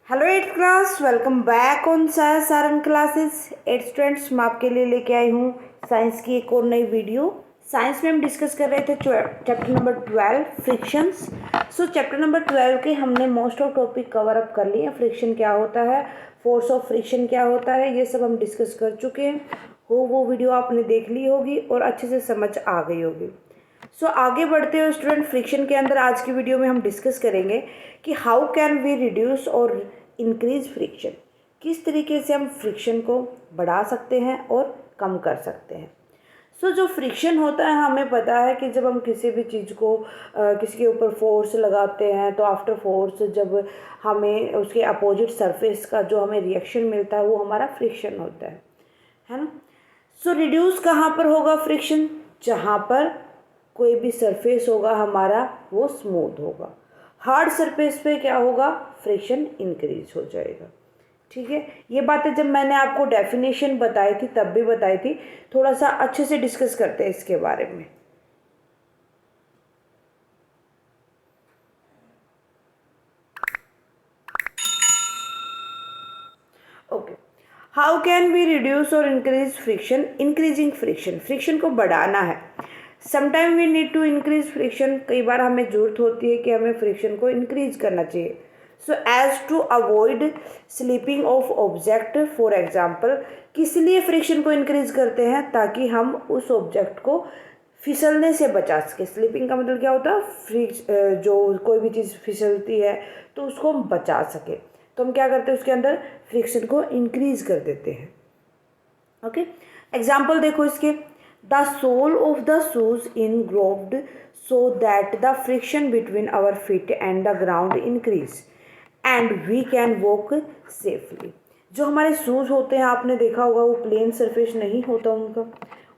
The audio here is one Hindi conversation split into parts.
Hello eighth class, welcome back on Saran classes. Eighth students, मैं आपके लिए लेके आई हूँ साइंस की एक और नई वीडियो। साइंस में हम डिस्कस कर रहे थे चैप्टर नंबर 12 फ्रिक्शंस। सो चैप्टर नंबर 12 के हमने most of topic cover up कर लिए। फ्रिक्शन क्या होता है, फोर्स ऑफ फ्रिक्शन क्या होता है, ये सब हम डिस्कस कर चुके हैं। वो वीडियो आपने देख ली होगी और अच्छे से समझ आ गई होगी। आगे बढ़ते हुए स्टूडेंट, फ्रिक्शन के अंदर आज की वीडियो में हम डिस्कस करेंगे कि how can we reduce or increase friction. किस तरीके से हम फ्रिक्शन को बढ़ा सकते हैं और कम कर सकते हैं। जो फ्रिक्शन होता है, हमें पता है कि जब हम किसी भी चीज़ को किसी के ऊपर फोर्स लगाते हैं तो आफ्टर फोर्स जब हमें उसके अपोजिट सरफेस का जो हमें रिएक्शन मिलता है वो हमारा फ्रिक्शन होता है ना। रिड्यूस कहाँ पर होगा फ्रिक्शन? जहाँ पर कोई भी सरफेस होगा हमारा वो स्मूथ होगा। हार्ड सरफेस पे क्या होगा? फ्रिक्शन इंक्रीज हो जाएगा। ठीक है, ये बातें जब मैंने आपको डेफिनेशन बताई थी तब भी बताई थी। थोड़ा सा अच्छे से डिस्कस करते हैं इसके बारे में। Okay, how can we reduce or increase friction? Increasing friction, friction को बढ़ाना है। Sometime we need to increase friction, कई बार हमें ज़रूरत होती है कि हमें फ्रिक्शन को इंक्रीज करना चाहिए। So as to avoid slipping of object, for example, किस लिए फ्रिक्शन को इंक्रीज करते हैं? ताकि हम उस ऑब्जेक्ट को फिसलने से बचा सके। स्लिपिंग का मतलब क्या होता है? जो कोई भी चीज़ फिसलती है तो उसको हम बचा सके, तो हम क्या करते हैं उसके अंदर फ्रिक्शन को इंक्रीज कर देते हैं। ओके, एग्जाम्पल देखो इसके। The sole of the shoes ingrooved so that the friction between our feet and the ground increase and we can walk safely. जो हमारे शूज़ होते हैं, आपने देखा होगा वो प्लेन सरफेस नहीं होता उनका,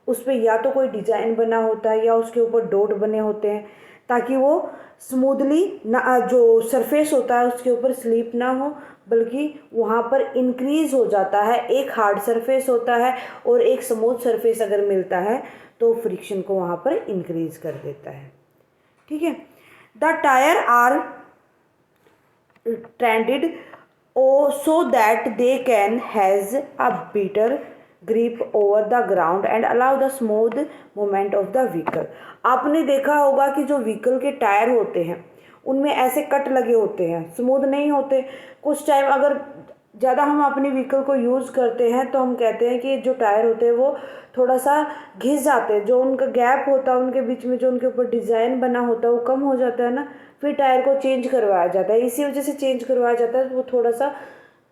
उस पर या तो कोई डिज़ाइन बना होता है या उसके ऊपर डॉट बने होते हैं ताकि वो स्मूथली ना, जो सरफेस होता है उसके ऊपर स्लिप ना हो, बल्कि वहाँ पर इंक्रीज हो जाता है। एक हार्ड सरफेस होता है और एक स्मूथ सरफेस अगर मिलता है तो फ्रिक्शन को वहाँ पर इंक्रीज कर देता है। ठीक है, the tyre are trended so that they can has a better grip over the ground and allow the smooth movement of the vehicle। आपने देखा होगा कि जो व्हीकल के टायर होते हैं उनमें ऐसे कट लगे होते हैं, स्मूथ नहीं होते। कुछ टाइम अगर ज़्यादा हम अपनी व्हीकल को यूज़ करते हैं तो हम कहते हैं कि जो टायर होते हैं वो थोड़ा सा घिस जाते हैं, जो उनका गैप होता है उनके बीच में, जो उनके ऊपर डिज़ाइन बना होता है वो कम हो जाता है ना। फिर टायर को चेंज करवाया जाता है, इसी वजह से चेंज करवाया जाता है। वो थोड़ा सा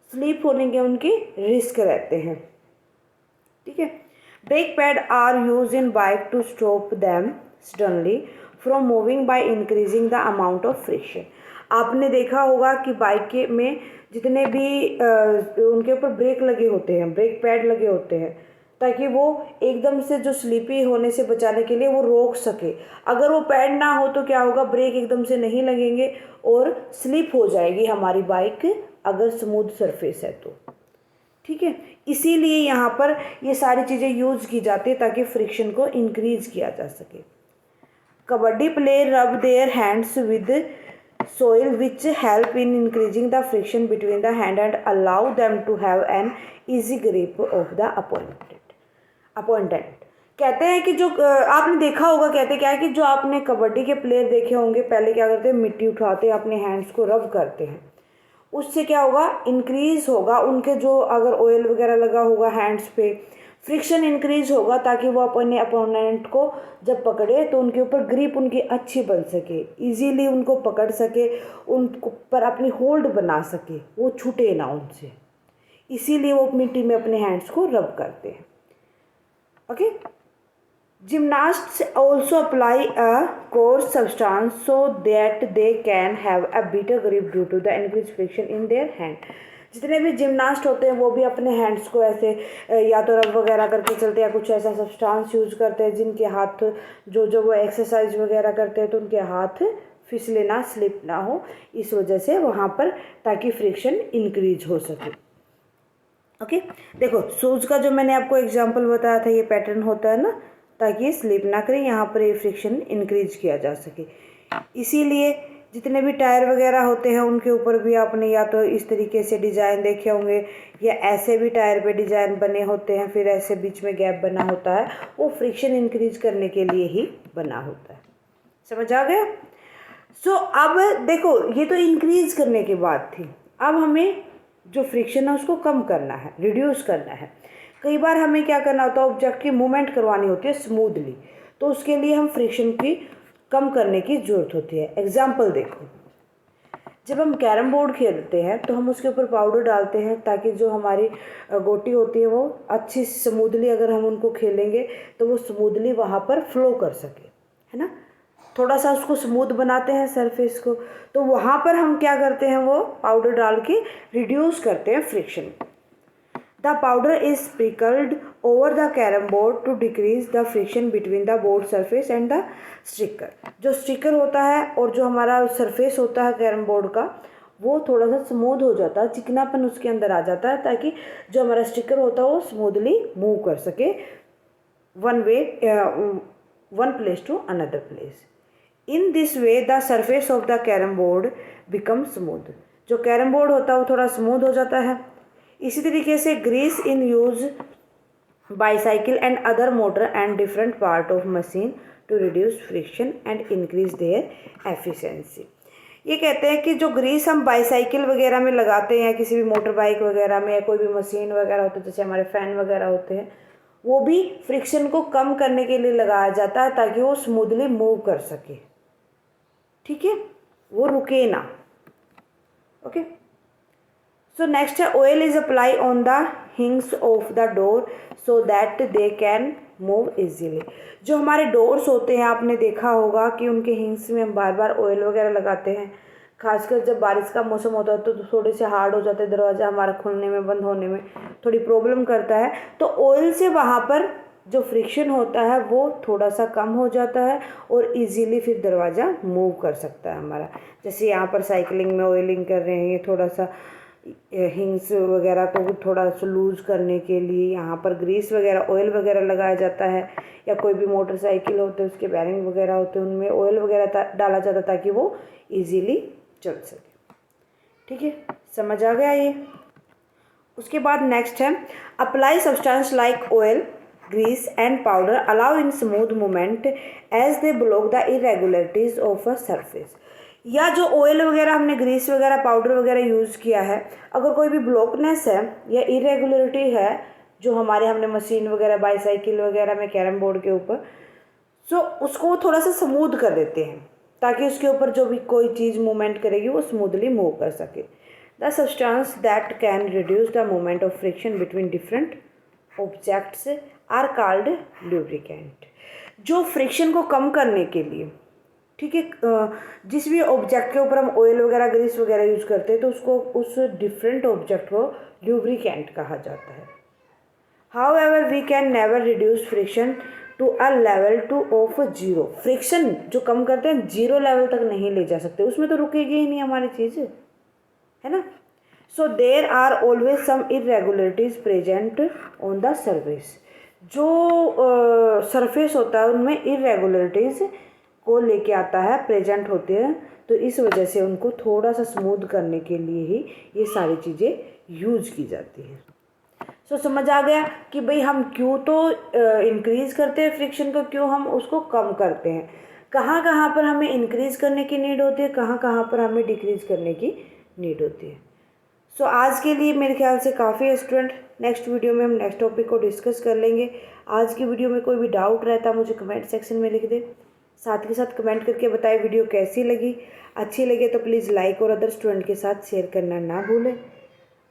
स्लिप होने के उनके रिस्क रहते हैं। ठीक है, brake pad are use in bike to stop them suddenly from moving by increasing the amount of friction. आपने देखा होगा कि बाइक के में जितने भी उनके ऊपर ब्रेक लगे होते हैं, ब्रेक पैड लगे होते हैं, ताकि वो एकदम से जो स्लिपी होने से बचाने के लिए वो रोक सके। अगर वो पैड ना हो तो क्या होगा? ब्रेक एकदम से नहीं लगेंगे और स्लिप हो जाएगी हमारी बाइक अगर स्मूथ सरफेस है तो। ठीक है, इसीलिए यहाँ पर ये सारी चीज़ें यूज़ की जाती है ताकि फ्रिक्शन को इंक्रीज किया जा सके। कबड्डी प्लेयर रब their hands with soil which help in increasing the friction between the hand and allow them to have an easy grip of the opponent। कहते हैं कि जो आपने देखा होगा, कहते क्या है कि जो आपने कबड्डी के प्लेयर देखे होंगे, पहले क्या करते हैं, मिट्टी उठाते हैं, अपने हैंड्स को रब करते हैं। उससे क्या होगा? इंक्रीज होगा उनके, जो अगर ऑयल वगैरह लगा होगा हैंड्स पे, फ्रिक्शन इंक्रीज होगा ताकि वो अपने अपोनेंट को जब पकड़े तो उनके ऊपर ग्रिप उनकी अच्छी बन सके, इजीली उनको पकड़ सके, उन पर अपनी होल्ड बना सके, वो छूटे ना उनसे। इसीलिए वो मिट्टी में अपने हैंड्स को रब करते हैं। Okay, gymnasts also apply a coarse substance so that they can have a better grip due to the increase friction in their hand. जितने भी जिमनास्ट होते हैं वो भी अपने हैंड्स को ऐसे या तो रब वगैरह करके चलते हैं या कुछ ऐसा सब्सटेंस यूज़ करते हैं जिनके हाथ जो वो एक्सरसाइज वगैरह करते हैं तो उनके हाथ फिसले ना, स्लिप ना हो, इस वजह से वहाँ पर, ताकि फ्रिक्शन इंक्रीज हो सके। ओके, देखो शूज़ का जो मैंने आपको एग्जांपल बताया था, ये पैटर्न होता है ना, ताकि ये स्लिप ना करें, यहाँ पर ये फ्रिक्शन इंक्रीज किया जा सके। इसीलिए जितने भी टायर वगैरह होते हैं उनके ऊपर भी आपने या तो इस तरीके से डिज़ाइन देखे होंगे या ऐसे भी टायर पे डिज़ाइन बने होते हैं, फिर ऐसे बीच में गैप बना होता है, वो फ्रिक्शन इंक्रीज करने के लिए ही बना होता है। समझ आ गया? सो अब देखो, ये तो इंक्रीज करने की बात थी। अब हमें जो फ्रिक्शन है उसको कम करना है, रिड्यूस करना है। कई बार हमें क्या करना होता है, ऑब्जेक्ट की मूवमेंट करवानी होती है स्मूथली, तो उसके लिए हम फ्रिक्शन की कम करने की ज़रूरत होती है। एग्जाम्पल देखो, जब हम कैरम बोर्ड खेलते हैं तो हम उसके ऊपर पाउडर डालते हैं ताकि जो हमारी गोटी होती है वो अच्छी स्मूथली, अगर हम उनको खेलेंगे तो वो स्मूथली वहाँ पर फ्लो कर सके, है ना। थोड़ा सा उसको स्मूथ बनाते हैं सरफेस को, तो वहाँ पर हम क्या करते हैं, वो पाउडर डाल के रिड्यूस करते हैं friction. The powder is sprinkled over the carrom board to decrease the friction between the board surface and the sticker. जो स्टिकर होता है और जो हमारा सरफेस होता है कैरम बोर्ड का, वो थोड़ा सा स्मूथ हो जाता है, चिकनापन उसके अंदर आ जाता है, ताकि जो हमारा स्टिकर होता है वो स्मूथली मूव कर सके one place to another place. In this way the surface of the carrom board become smooth. जो कैरम बोर्ड होता है वो थोड़ा स्मूथ हो जाता है। इसी तरीके से grease in use bicycle and other motor and different part of machine to reduce friction and increase their efficiency. ये कहते हैं कि जो ग्रीस हम बाईसाइकिल वगैरह में लगाते हैं, किसी भी मोटर बाइक वगैरह में, या कोई भी मशीन वगैरह होती है, जैसे हमारे फ़ैन वगैरह होते हैं, वो भी फ्रिक्शन को कम करने के लिए लगाया जाता है ताकि वो स्मूथली मूव कर सके। ठीक है, वो रुके ना। ओके, सो नेक्स्ट है oil is apply on the हिंग्स of the door so that they can move easily. जो हमारे डोर्स होते हैं, आपने देखा होगा कि उनके हिंग्स में हम बार बार ऑयल वगैरह लगाते हैं। खासकर जब बारिश का मौसम होता है तो थोड़े से हार्ड हो जाते हैं, दरवाज़ा हमारा खुलने में बंद होने में थोड़ी प्रॉब्लम करता है। तो ऑयल से वहाँ पर जो फ्रिक्शन होता है वो थोड़ा सा कम हो जाता है और इजीली फिर दरवाज़ा मूव कर सकता है हमारा। जैसे यहाँ पर साइकिलिंग में ऑयलिंग कर रहे हैं, ये थोड़ा सा हिंग्स वगैरह को थोड़ा सा लूज़ करने के लिए यहाँ पर ग्रीस वगैरह, ऑयल वगैरह लगाया जाता है। या कोई भी मोटरसाइकिल होते हैं उसके बैरिंग वगैरह होते हैं, उनमें ऑयल वगैरह डाला जाता है ताकि वो इजीली चल सके। ठीक है, समझ आ गया ये। उसके बाद नेक्स्ट है apply substance like oil, grease and powder allow in smooth movement as they block the irregularities of a surface। या जो ऑयल वगैरह हमने ग्रीस वगैरह पाउडर वगैरह यूज़ किया है, अगर कोई भी ब्लॉकनेस है या इरेगुलरिटी है जो हमारे हमने मशीन वगैरह बाईसाइकिल वगैरह में कैरम बोर्ड के ऊपर, सो उसको थोड़ा सा स्मूथ कर देते हैं ताकि उसके ऊपर जो भी कोई चीज़ मूवमेंट करेगी वो स्मूथली मूव कर सके। The substance that can reduce the movement of friction between different objects are called lubricant. जो फ्रिक्शन को कम करने के लिए, ठीक है, जिस भी ऑब्जेक्ट के ऊपर हम ऑयल वगैरह ग्रीस वगैरह यूज़ करते हैं तो उसको, उस डिफरेंट ऑब्जेक्ट को ल्यूब्रिकेंट कहा जाता है। However we can never reduce friction to a level to of zero. Friction जो कम करते हैं जीरो लेवल तक नहीं ले जा सकते, उसमें तो रुकेगी ही नहीं हमारी चीज़, है ना। So there are always some irregularities present on the surface. जो सरफेस होता है उनमें इरेगुलरिटीज़ को लेके आता है, प्रेजेंट होते हैं, तो इस वजह से उनको थोड़ा सा स्मूथ करने के लिए ही ये सारी चीज़ें यूज की जाती हैं। सो समझ आ गया कि भाई हम क्यों तो इंक्रीज़ करते हैं फ्रिक्शन को, क्यों हम उसको कम करते हैं, कहाँ कहाँ पर हमें इंक्रीज़ करने की नीड होती है, कहाँ कहाँ पर हमें डिक्रीज़ करने की नीड होती है। सो आज के लिए मेरे ख्याल से काफ़ी है स्टूडेंट। नेक्स्ट वीडियो में हम नेक्स्ट टॉपिक को डिस्कस कर लेंगे। आज की वीडियो में कोई भी डाउट रहता मुझे कमेंट सेक्शन में लिख दे, साथ के साथ कमेंट करके बताएं वीडियो कैसी लगी। अच्छी लगे तो प्लीज़ लाइक और अदर स्टूडेंट के साथ शेयर करना ना भूलें।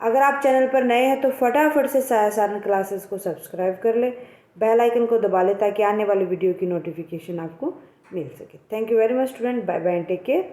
अगर आप चैनल पर नए हैं तो फटाफट से साया सारन क्लासेस को सब्सक्राइब कर लें, बेल आइकन को दबा लें ताकि आने वाली वीडियो की नोटिफिकेशन आपको मिल सके। Thank you very much student, bye bye and take care.